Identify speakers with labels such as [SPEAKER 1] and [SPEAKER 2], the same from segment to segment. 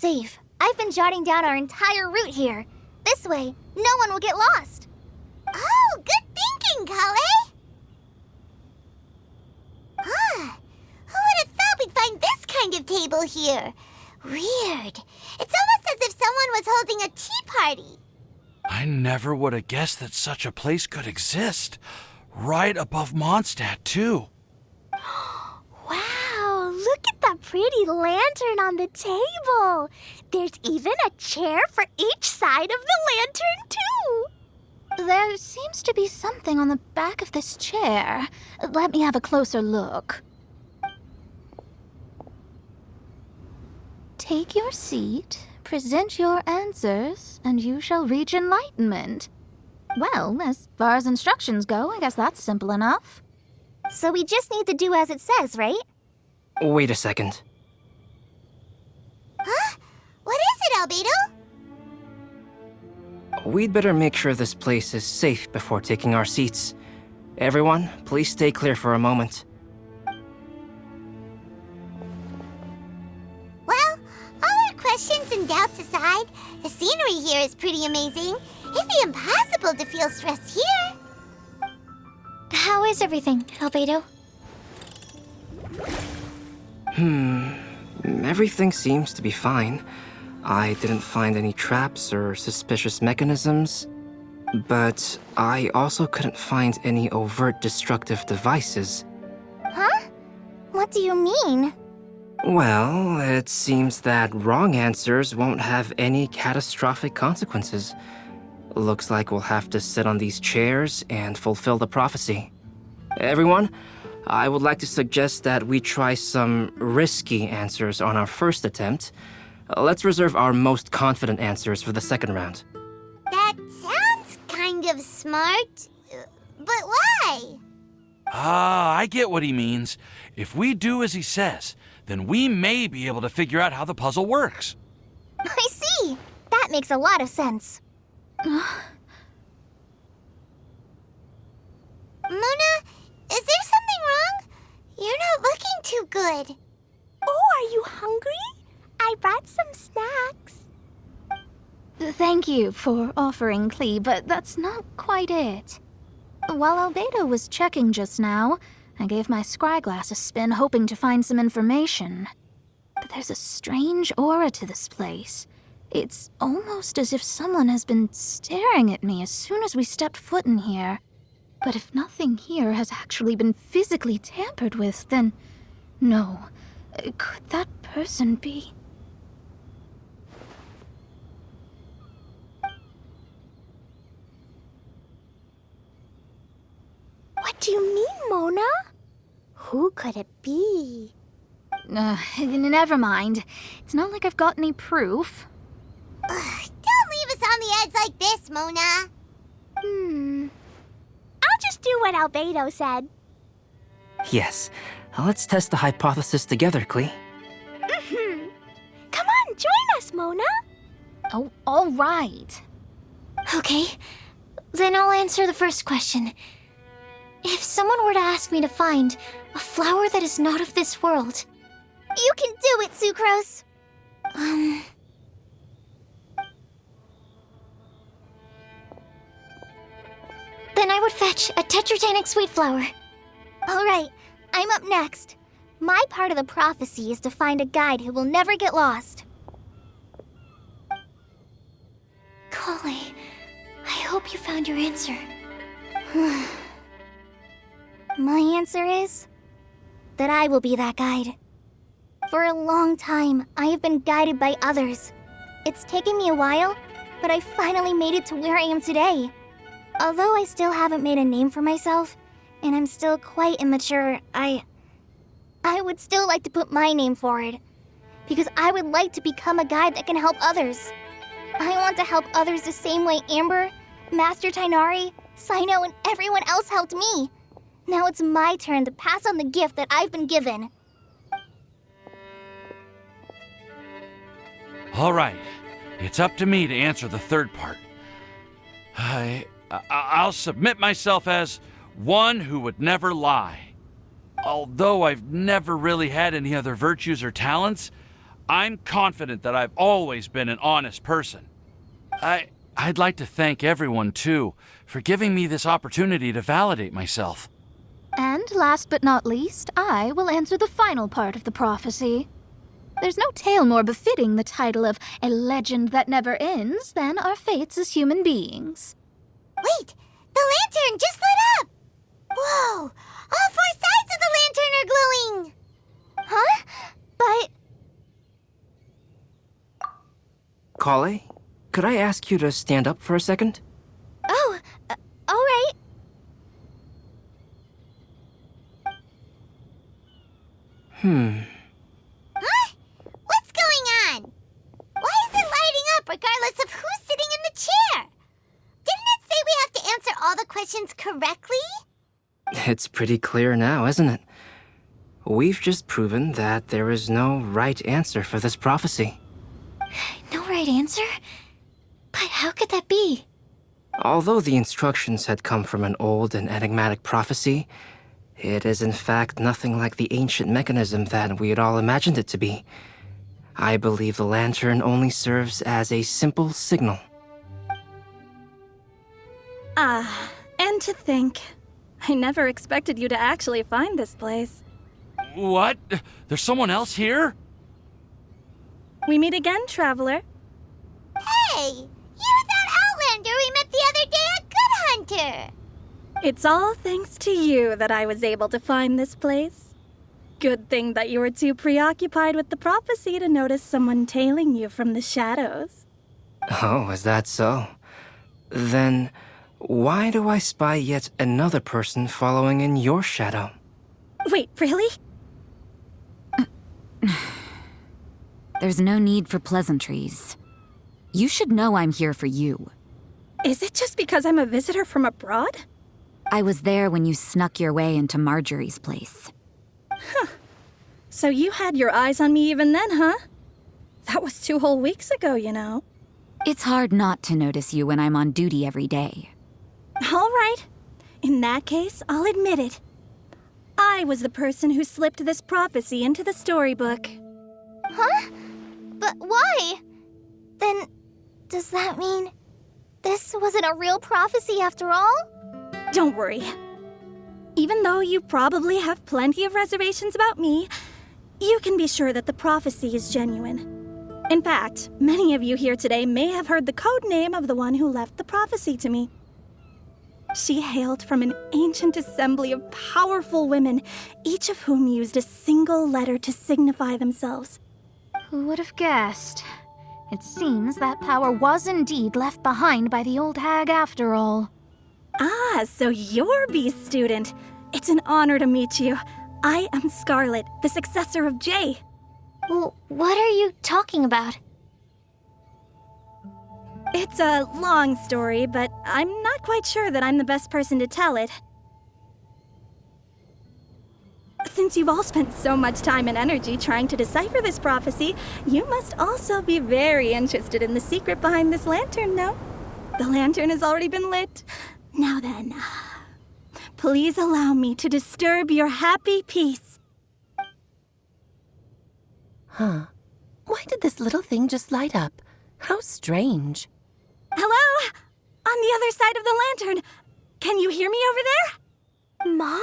[SPEAKER 1] safe. I've been jotting down our entire route here. This way, no one will get lost.
[SPEAKER 2] Oh, good thinking, Kale! Huh. Who would have thought we'd find this kind of table here? Weird. It's almost as if someone was holding a tea party.
[SPEAKER 3] I never would have guessed that such a place could exist. Right above Mondstadt, too.
[SPEAKER 4] Wow, look at that pretty lantern on the table. There's even a chair for each side of the lantern, too.
[SPEAKER 1] There seems to be something on the back of this chair. Let me have a closer look. Take your seat, present your answers, and you shall reach enlightenment. Well, as far as instructions go, I guess that's simple enough.
[SPEAKER 4] So we just need to do as it says, right?
[SPEAKER 5] Wait a second.
[SPEAKER 2] Huh? What is it, Albedo?
[SPEAKER 5] We'd better make sure this place is safe before taking our seats. Everyone, please stay clear for a moment.
[SPEAKER 2] Well, all our questions and doubts aside, the scenery here is pretty amazing. It'd be impossible to feel stressed here.
[SPEAKER 4] How is everything, Albedo?
[SPEAKER 5] Everything seems to be fine. I didn't find any traps or suspicious mechanisms, but I also couldn't find any overt destructive devices.
[SPEAKER 4] Huh? What do you mean?
[SPEAKER 5] Well, it seems that wrong answers won't have any catastrophic consequences. Looks like we'll have to sit on these chairs and fulfill the prophecy. Everyone, I would like to suggest that we try some risky answers on our first attempt. Let's reserve our most confident answers for the second round.
[SPEAKER 2] That sounds kind of smart, but why?
[SPEAKER 3] Ah, I get what he means. If we do as he says, then we may be able to figure out how the puzzle works.
[SPEAKER 4] I see. That makes a lot of sense.
[SPEAKER 2] Mona, is there something wrong? You're not looking too good.
[SPEAKER 4] Oh, are you hungry? I brought some snacks.
[SPEAKER 1] Thank you for offering, Klee, but that's not quite it. While Albedo was checking just now, I gave my scryglass a spin hoping to find some information. But there's a strange aura to this place. It's almost as if someone has been staring at me as soon as we stepped foot in here. But if nothing here has actually been physically tampered with, then no. Could that person be?
[SPEAKER 4] What do you mean, Mona? Who could it be?
[SPEAKER 1] Never mind. It's not like I've got any proof.
[SPEAKER 2] Don't leave us on the edge like this, Mona.
[SPEAKER 4] I'll just do what Albedo said.
[SPEAKER 5] Yes, let's test the hypothesis together, Klee.
[SPEAKER 4] Come on, join us, Mona.
[SPEAKER 1] Oh, all right.
[SPEAKER 4] Okay, then I'll answer the first question. If someone were to ask me to find a flower that is not of this world...
[SPEAKER 1] You can do it, Sucrose!
[SPEAKER 4] Then I would fetch a tetratanic sweet flower.
[SPEAKER 1] Alright, I'm up next. My part of the prophecy is to find a guide who will never get lost.
[SPEAKER 4] Kale, I hope you found your answer.
[SPEAKER 1] My answer is that I will be that guide. For a long time, I have been guided by others. It's taken me a while, but I finally made it to where I am today. Although I still haven't made a name for myself, and I'm still quite immature, I would still like to put my name forward. Because I would like to become a guide that can help others. I want to help others the same way Amber, Master Tainari, Sino, and everyone else helped me. Now it's my turn to pass on the gift that I've been given.
[SPEAKER 3] All right, it's up to me to answer the third part. I'll submit myself as one who would never lie. Although I've never really had any other virtues or talents, I'm confident that I've always been an honest person. I'd like to thank everyone, too, for giving me this opportunity to validate myself.
[SPEAKER 6] And last but not least, I will answer the final part of the prophecy. There's no tale more befitting the title of a legend that never ends than our fates as human beings.
[SPEAKER 2] Wait! The lantern just lit up! Whoa! All four sides of the lantern are glowing!
[SPEAKER 1] Huh? But
[SPEAKER 5] Kale, could I ask you to stand up for a second?
[SPEAKER 1] oh, all right.
[SPEAKER 2] Huh? What's going on? Why is it lighting up regardless of who's sitting in the chair? Didn't it say we have to answer all the questions correctly?
[SPEAKER 5] It's pretty clear now, isn't it? We've just proven that there is no right answer for this prophecy.
[SPEAKER 4] No right answer? But how could that be?
[SPEAKER 5] Although the instructions had come from an old and enigmatic prophecy, it is in fact nothing like the ancient mechanism that we had all imagined it to be. I believe the lantern only serves as a simple signal.
[SPEAKER 7] And to think, I never expected you to actually find this place.
[SPEAKER 3] What? There's someone else here?
[SPEAKER 7] We meet again, traveler.
[SPEAKER 2] Hey! You're that Outlander we met the other day at Good Hunter!
[SPEAKER 7] It's all thanks to you that I was able to find this place. Good thing that you were too preoccupied with the prophecy to notice someone tailing you from the shadows.
[SPEAKER 5] Oh, is that so? Then, why do I spy yet another person following in your shadow?
[SPEAKER 7] Wait, really?
[SPEAKER 8] There's no need for pleasantries. You should know I'm here for you.
[SPEAKER 7] Is it just because I'm a visitor from abroad?
[SPEAKER 8] I was there when you snuck your way into Marjorie's place.
[SPEAKER 7] So you had your eyes on me even then, huh? That was 2 whole weeks ago, you know.
[SPEAKER 8] It's hard not to notice you when I'm on duty every day.
[SPEAKER 7] All right. In that case, I'll admit it. I was the person who slipped this prophecy into the storybook.
[SPEAKER 1] Huh? But why? Then, does that mean this wasn't a real prophecy after all?
[SPEAKER 7] Don't worry. Even though you probably have plenty of reservations about me, you can be sure that the prophecy is genuine. In fact, many of you here today may have heard the code name of the one who left the prophecy to me. She hailed from an ancient assembly of powerful women, each of whom used a single letter to signify themselves.
[SPEAKER 6] Who would have guessed? It seems that power was indeed left behind by the old hag after all.
[SPEAKER 7] Ah, so you're B's student. It's an honor to meet you. I am Scarlet, the successor of Jay.
[SPEAKER 1] Well, what are you talking about?
[SPEAKER 7] It's a long story, but I'm not quite sure that I'm the best person to tell it. Since you've all spent so much time and energy trying to decipher this prophecy, you must also be very interested in the secret behind this lantern, no? The lantern has already been lit. Now then, please allow me to disturb your happy peace.
[SPEAKER 9] Huh. Why did this little thing just light up? How strange.
[SPEAKER 7] Hello? On the other side of the lantern. Can you hear me over there?
[SPEAKER 1] Mom?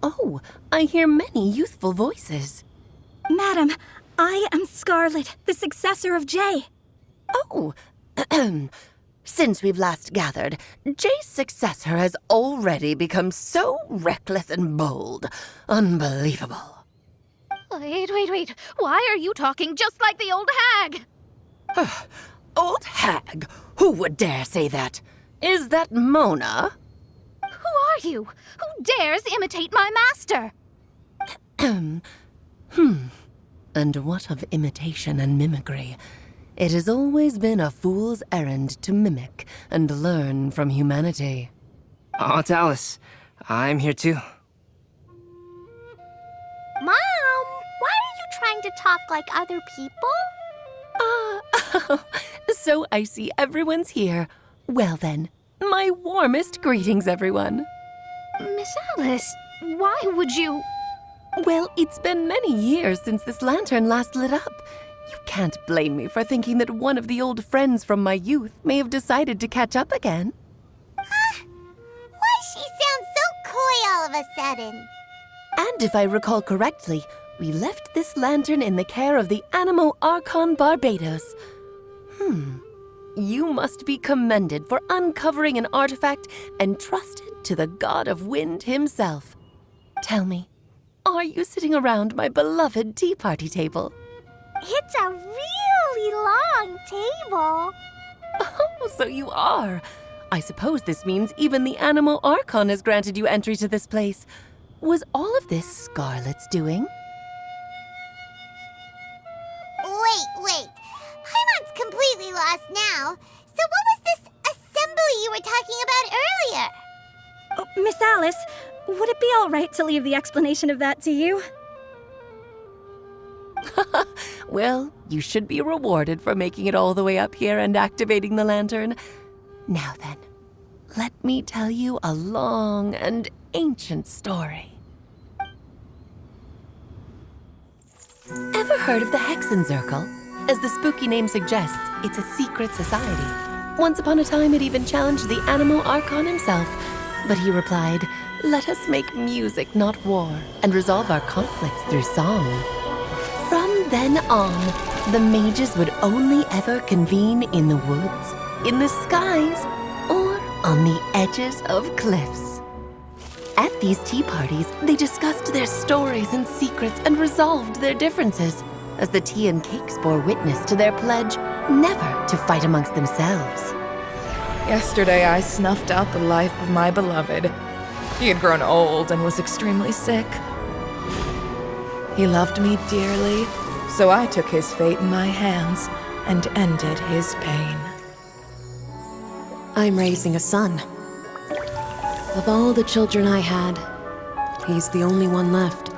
[SPEAKER 9] Oh, I hear many youthful voices.
[SPEAKER 7] Madam, I am Scarlet, the successor of Jay.
[SPEAKER 9] Oh, since we've last gathered, Jay's successor has already become so reckless and bold. Unbelievable.
[SPEAKER 6] Wait. Why are you talking just like the old hag?
[SPEAKER 9] Old hag? Who would dare say that? Is that Mona?
[SPEAKER 6] Who are you? Who dares imitate my master?
[SPEAKER 9] And what of imitation and mimicry? It has always been a fool's errand to mimic and learn from humanity.
[SPEAKER 5] Aunt Alice, I'm here too.
[SPEAKER 1] Mom, why are you trying to talk like other people?
[SPEAKER 9] So I see everyone's here. Well then, my warmest greetings, everyone.
[SPEAKER 6] Miss Alice, why would you...
[SPEAKER 9] Well, it's been many years since this lantern last lit up. You can't blame me for thinking that one of the old friends from my youth may have decided to catch up again.
[SPEAKER 2] Why she sounds so coy all of a sudden?
[SPEAKER 9] And if I recall correctly, we left this lantern in the care of the Animo Archon Barbados. You must be commended for uncovering an artifact entrusted to the god of wind himself. Tell me, are you sitting around my beloved tea party table?
[SPEAKER 2] It's a really long table.
[SPEAKER 9] Oh, so you are. I suppose this means even the Animo Archon has granted you entry to this place. Was all of this Scarlet's doing?
[SPEAKER 2] Wait. Paimon's completely lost now. So what was this assembly you were talking about earlier?
[SPEAKER 7] Oh, Miss Alice, would it be all right to leave the explanation of that to you?
[SPEAKER 9] Well, you should be rewarded for making it all the way up here and activating the lantern. Now then, let me tell you a long and ancient story. Ever heard of the Hexenzirkel? As the spooky name suggests, it's a secret society. Once upon a time, it even challenged the Animo Archon himself. But he replied, "Let us make music, not war, and resolve our conflicts through song." From then on, the mages would only ever convene in the woods, in the skies, or on the edges of cliffs. At these tea parties, they discussed their stories and secrets and resolved their differences, as the tea and cakes bore witness to their pledge never to fight amongst themselves.
[SPEAKER 10] Yesterday I snuffed out the life of my beloved. He had grown old and was extremely sick. He loved me dearly, so I took his fate in my hands and ended his pain.
[SPEAKER 9] I'm raising a son. Of all the children I had, he's the only one left.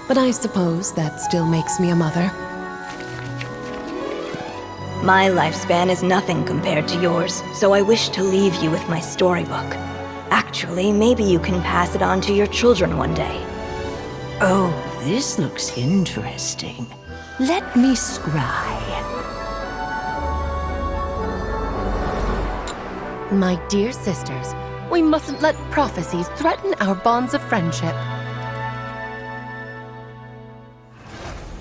[SPEAKER 9] But I suppose that still makes me a mother.
[SPEAKER 11] My lifespan is nothing compared to yours, so I wish to leave you with my storybook. Actually, maybe you can pass it on to your children one day.
[SPEAKER 12] Oh, this looks interesting. Let me scry.
[SPEAKER 9] My dear sisters, we mustn't let prophecies threaten our bonds of friendship.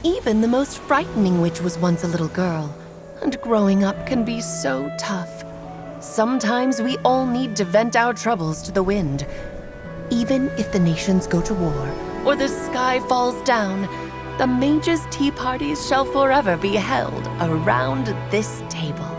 [SPEAKER 9] Even the most frightening witch was once a little girl, and growing up can be so tough. Sometimes we all need to vent our troubles to the wind. Even if the nations go to war, or the sky falls down, the mages' tea parties shall forever be held around this table.